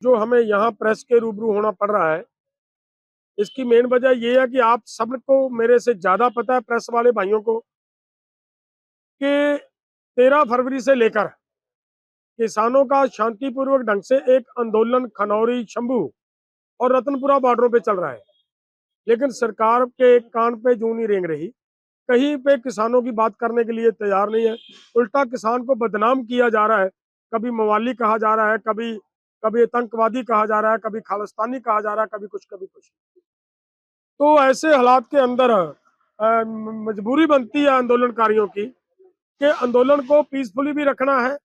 जो हमें यहाँ प्रेस के रूबरू होना पड़ रहा है, इसकी मेन वजह ये है कि आप सबको मेरे से ज़्यादा पता है, प्रेस वाले भाइयों को, कि 13 फरवरी से लेकर किसानों का शांतिपूर्वक ढंग से एक आंदोलन खनौरी, शंभू और रतनपुरा बॉर्डरों पे चल रहा है। लेकिन सरकार के कान पे जूं नहीं रेंग रही, कहीं पे किसानों की बात करने के लिए तैयार नहीं है। उल्टा किसान को बदनाम किया जा रहा है, कभी मवाली कहा जा रहा है, कभी कभी आतंकवादी कहा जा रहा है, कभी खालिस्तानी कहा जा रहा है, कभी कुछ कभी कुछ। तो ऐसे हालात के अंदर मजबूरी बनती है आंदोलनकारियों की कि आंदोलन को पीसफुली भी रखना है,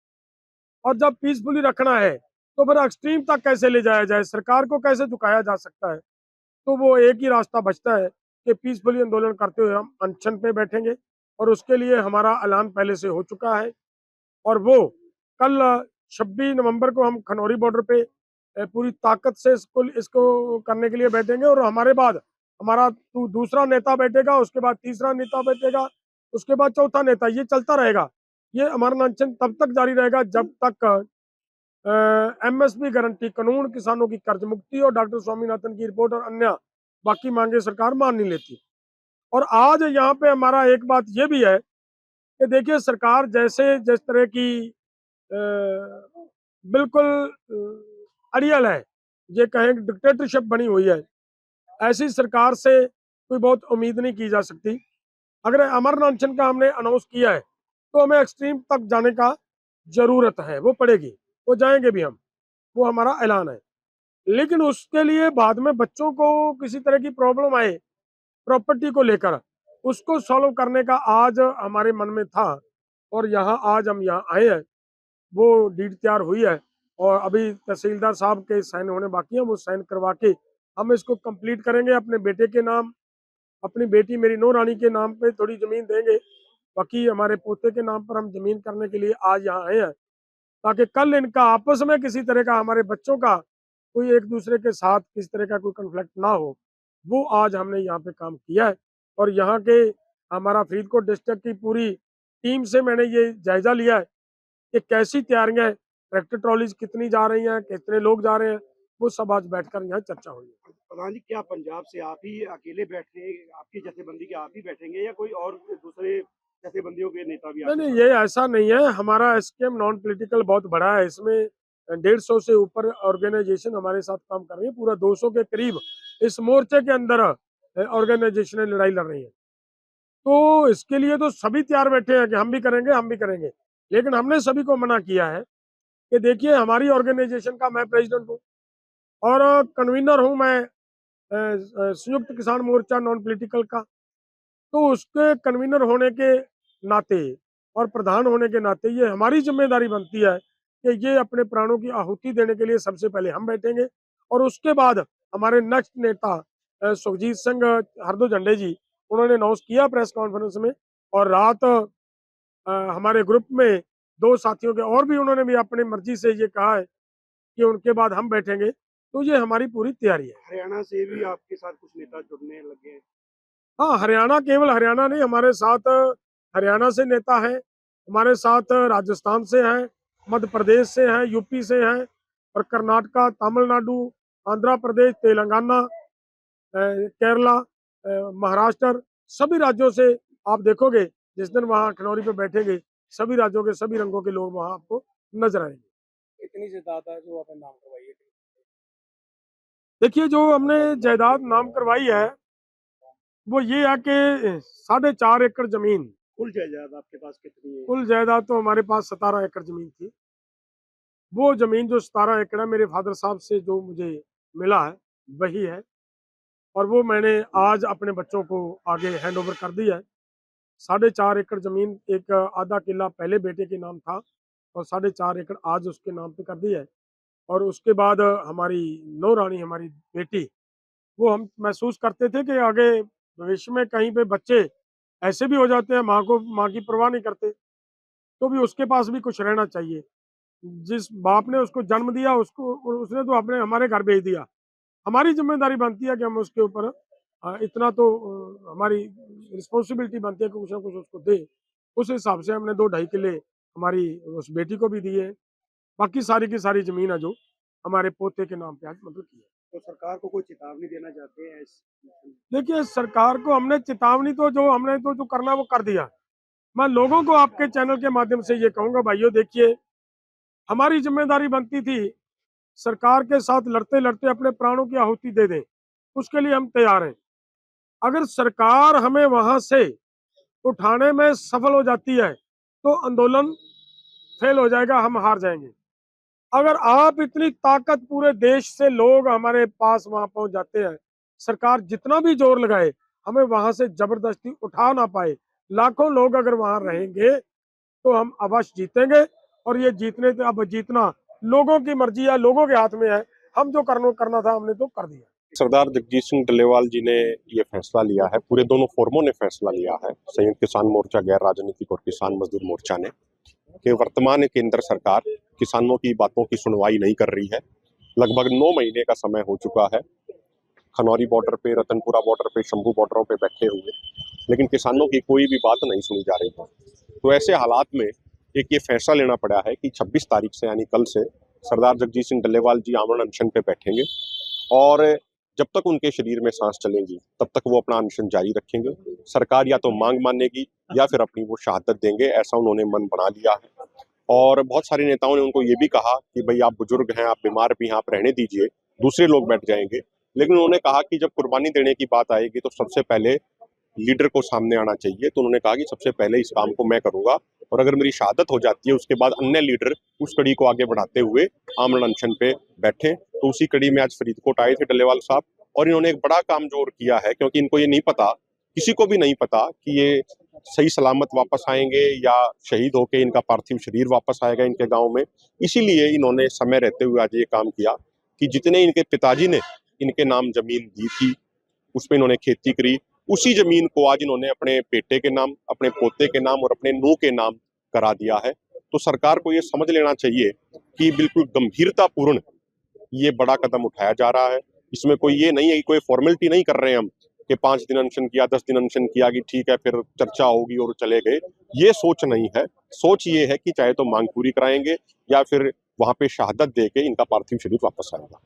और जब पीसफुली रखना है तो फिर एक्सट्रीम तक कैसे ले जाया जाए, सरकार को कैसे झुकाया जा सकता है। तो वो एक ही रास्ता बचता है कि पीसफुली आंदोलन करते हुए हम अनशन पे बैठेंगे, और उसके लिए हमारा ऐलान पहले से हो चुका है। और वो कल 26 नवंबर को हम खनौरी बॉर्डर पे पूरी ताकत से इसको इसको करने के लिए बैठेंगे, और हमारे बाद हमारा दूसरा नेता बैठेगा, उसके बाद तीसरा नेता बैठेगा, उसके बाद चौथा नेता, ये चलता रहेगा। ये हमारा अनशन तब तक जारी रहेगा जब तक एमएसपी गारंटी, कानून, किसानों की कर्ज मुक्ति और डॉक्टर स्वामीनाथन की रिपोर्ट और अन्य बाकी मांगे सरकार मान नहीं लेती। और आज यहाँ पे हमारा एक बात ये भी है कि देखिए, सरकार जैसे जिस तरह की बिल्कुल अड़ियल है, ये कहें डिक्टेटरशिप बनी हुई है, ऐसी सरकार से कोई बहुत उम्मीद नहीं की जा सकती। अगर अमर अनशन का हमने अनाउंस किया है तो हमें एक्सट्रीम तक जाने का जरूरत है, वो पड़ेगी, वो जाएंगे भी हम, वो हमारा ऐलान है। लेकिन उसके लिए बाद में बच्चों को किसी तरह की प्रॉब्लम आए प्रॉपर्टी को लेकर, उसको सॉल्व करने का आज हमारे मन में था, और यहाँ आज हम यहाँ आए हैं। वो डीड तैयार हुई है और अभी तहसीलदार साहब के साइन होने बाकी है, वो साइन करवा के हम इसको कंप्लीट करेंगे। अपने बेटे के नाम, अपनी बेटी मेरी नौ रानी के नाम पे थोड़ी जमीन देंगे, बाकी हमारे पोते के नाम पर हम जमीन करने के लिए आज यहाँ आए हैं, ताकि कल इनका आपस में किसी तरह का, हमारे बच्चों का कोई एक दूसरे के साथ किसी तरह का कोई कन्फ्लिक्ट ना हो। वो आज हमने यहाँ पे काम किया है। और यहाँ के हमारा फरीदकोट डिस्ट्रिक्ट की पूरी टीम से मैंने ये जायजा लिया है कि कैसी तैयारियां हैं, ट्रैक्टर ट्रॉलीज कितनी जा रही हैं, कितने लोग जा रहे हैं, वो सब आज बैठकर यहाँ चर्चा हुई है। प्रधान जी, क्या पंजाब से आप ही अकेले बैठ रहे हैं, आपकी जथेबंदी के आप ही बैठेंगे या कोई और दूसरे जथेबंदियों के नेता भी नहीं आपके नहीं, साथ ये हैं? ऐसा नहीं है। हमारा एसकेएम नॉन पॉलिटिकल बहुत बड़ा है, इसमें 150 से ऊपर ऑर्गेनाइजेशन हमारे साथ काम कर रही है। पूरा 200 के करीब इस मोर्चे के अंदर ऑर्गेनाइजेशन लड़ाई लड़ रही है। तो इसके लिए तो सभी तैयार बैठे हैं कि हम भी करेंगे, हम भी करेंगे। लेकिन हमने सभी को मना किया है कि देखिए, हमारी ऑर्गेनाइजेशन का मैं प्रेसिडेंट हूँ, और कन्वीनर हूँ मैं संयुक्त किसान मोर्चा नॉन पॉलिटिकल का। तो उसके कन्वीनर होने के नाते और प्रधान होने के नाते ये हमारी जिम्मेदारी बनती है कि ये अपने प्राणों की आहुति देने के लिए सबसे पहले हम बैठेंगे, और उसके बाद हमारे नेक्स्ट नेता सुखजीत सिंह हरदो झंडे जी, उन्होंने अनाउंस किया प्रेस कॉन्फ्रेंस में। और रात हमारे ग्रुप में दो साथियों के और भी, उन्होंने भी अपनी मर्जी से ये कहा है कि उनके बाद हम बैठेंगे। तो ये हमारी पूरी तैयारी है। हरियाणा से भी आपके साथ कुछ नेता जुड़ने लगे हैं? हाँ, हरियाणा, केवल हरियाणा नहीं, हमारे साथ हरियाणा से नेता हैं, हमारे साथ राजस्थान से हैं, मध्य प्रदेश से हैं, यूपी से हैं, और कर्नाटका, तमिलनाडु, आंध्र प्रदेश, तेलंगाना, केरला, महाराष्ट्र, सभी राज्यों से आप देखोगे जिस दिन वहाँ खनौरी पे बैठेंगे, सभी राज्यों के सभी रंगों के लोग वहाँ आपको नजर आएंगे। इतनी जायदाद है जो आपने नाम करवाई है? देखिए, जो हमने जायदाद नाम करवाई है वो ये है कि 4.5 एकड़ जमीन, कुल जायदाद आपके पास कितनी है? कुल जायदाद तो हमारे पास 17 एकड़ जमीन थी। वो जमीन जो 17 एकड़ है, मेरे फादर साहब से जो मुझे मिला है वही है, और वो मैंने आज अपने बच्चों को आगे हैंड ओवर कर दिया है। 4.5 एकड़ जमीन, एक आधा किला पहले बेटे के नाम था, और 4.5 एकड़ आज उसके नाम पे कर दिया है। और उसके बाद हमारी नौ रानी, हमारी बेटी, वो हम महसूस करते थे कि आगे भविष्य में कहीं पे बच्चे ऐसे भी हो जाते हैं, माँ की परवाह नहीं करते, तो भी उसके पास भी कुछ रहना चाहिए। जिस बाप ने उसको जन्म दिया, उसको उसने तो अपने हमारे घर भेज दिया। हमारी जिम्मेदारी बनती है कि हम उसके ऊपर इतना तो हमारी रिस्पॉन्सिबिलिटी बनती है कि कुछ ना कुछ उसको दे। उस हिसाब से हमने 2 ढाई किले हमारी उस बेटी को भी दिए। बाकी सारी की सारी जमीन है जो हमारे पोते के नाम पे आज मतलब किया। तो सरकार को कोई चेतावनी देना चाहते हैं देखिए, सरकार को हमने चेतावनी तो जो करना है वो कर दिया। मैं लोगों को आपके चैनल के माध्यम से ये कहूंगा, भाइयों देखिए, हमारी जिम्मेदारी बनती थी सरकार के साथ लड़ते लड़ते अपने प्राणों की आहुति दे दें, उसके लिए हम तैयार हैं। अगर सरकार हमें वहां से उठाने में सफल हो जाती है तो आंदोलन फेल हो जाएगा, हम हार जाएंगे। अगर आप इतनी ताकत पूरे देश से लोग हमारे पास वहां पहुंच जाते हैं, सरकार जितना भी जोर लगाए हमें वहां से जबरदस्ती उठा ना पाए, लाखों लोग अगर वहां रहेंगे तो हम अवश्य जीतेंगे। और ये अब जीतना लोगों की मर्जी है, लोगों के हाथ में है। हम जो करना था हमने तो कर दिया। सरदार जगजीत सिंह डल्लेवाल जी ने ये फैसला लिया है, पूरे दोनों फोरमों ने फैसला लिया है, संयुक्त किसान मोर्चा, गैर राजनीतिक और किसान मजदूर मोर्चा ने, कि वर्तमान केंद्र सरकार किसानों की बातों की सुनवाई नहीं कर रही है। लगभग 9 महीने का समय हो चुका है खनौरी बॉर्डर पे, रतनपुरा बॉर्डर पे, शंभू बॉर्डरों पे बैठे हुए, लेकिन किसानों की कोई भी बात नहीं सुनी जा रही है। तो ऐसे हालात में एक ये फैसला लेना पड़ा है कि 26 तारीख से यानी कल से सरदार जगजीत सिंह डल्लेवाल जी आमरण अनशन पे बैठेंगे और जब तक उनके शरीर में सांस चलेंगी तब तक वो अपना अनशन जारी रखेंगे। सरकार या तो मांग मानेगी या फिर अपनी वो शहादत देंगे, ऐसा उन्होंने मन बना लिया है। और बहुत सारे नेताओं ने उनको ये भी कहा कि भाई आप बुजुर्ग हैं, आप बीमार भी हैं, आप रहने दीजिए, दूसरे लोग बैठ जाएंगे। लेकिन उन्होंने कहा कि जब कुर्बानी देने की बात आएगी तो सबसे पहले लीडर को सामने आना चाहिए। तो उन्होंने कहा कि सबसे पहले इस काम को मैं करूंगा और अगर मेरी शहादत हो जाती है उसके बाद अन्य लीडर उस कड़ी को आगे बढ़ाते हुए आमरण अनशन पे बैठे। तो उसी कड़ी में आज फरीदकोट आए थे डल्लेवाल साहब और इन्होंने एक बड़ा काम जोर किया है, क्योंकि इनको ये नहीं पता, किसी को भी नहीं पता कि ये सही सलामत वापस आएंगे या शहीद होके इनका पार्थिव शरीर वापस आएगा इनके गांव में। इसीलिए इन्होंने समय रहते हुए आज ये काम किया कि जितने इनके पिताजी ने इनके नाम जमीन दी थी उसमें इन्होंने खेती करी, उसी जमीन को आज इन्होंने अपने बेटे के नाम, अपने पोते के नाम और अपने नूह के नाम करा दिया है। तो सरकार को ये समझ लेना चाहिए कि बिल्कुल गंभीरतापूर्ण ये बड़ा कदम उठाया जा रहा है। इसमें कोई ये नहीं है कि कोई फॉर्मेलिटी नहीं कर रहे हैं हम कि 5 दिन अनशन किया, 10 दिन अनशन किया कि ठीक है फिर चर्चा होगी और चले गए। ये सोच नहीं है। सोच ये है कि चाहे तो मांग पूरी कराएंगे या फिर वहां पे शहादत दे के इनका पार्थिव शरीर वापस आएगा।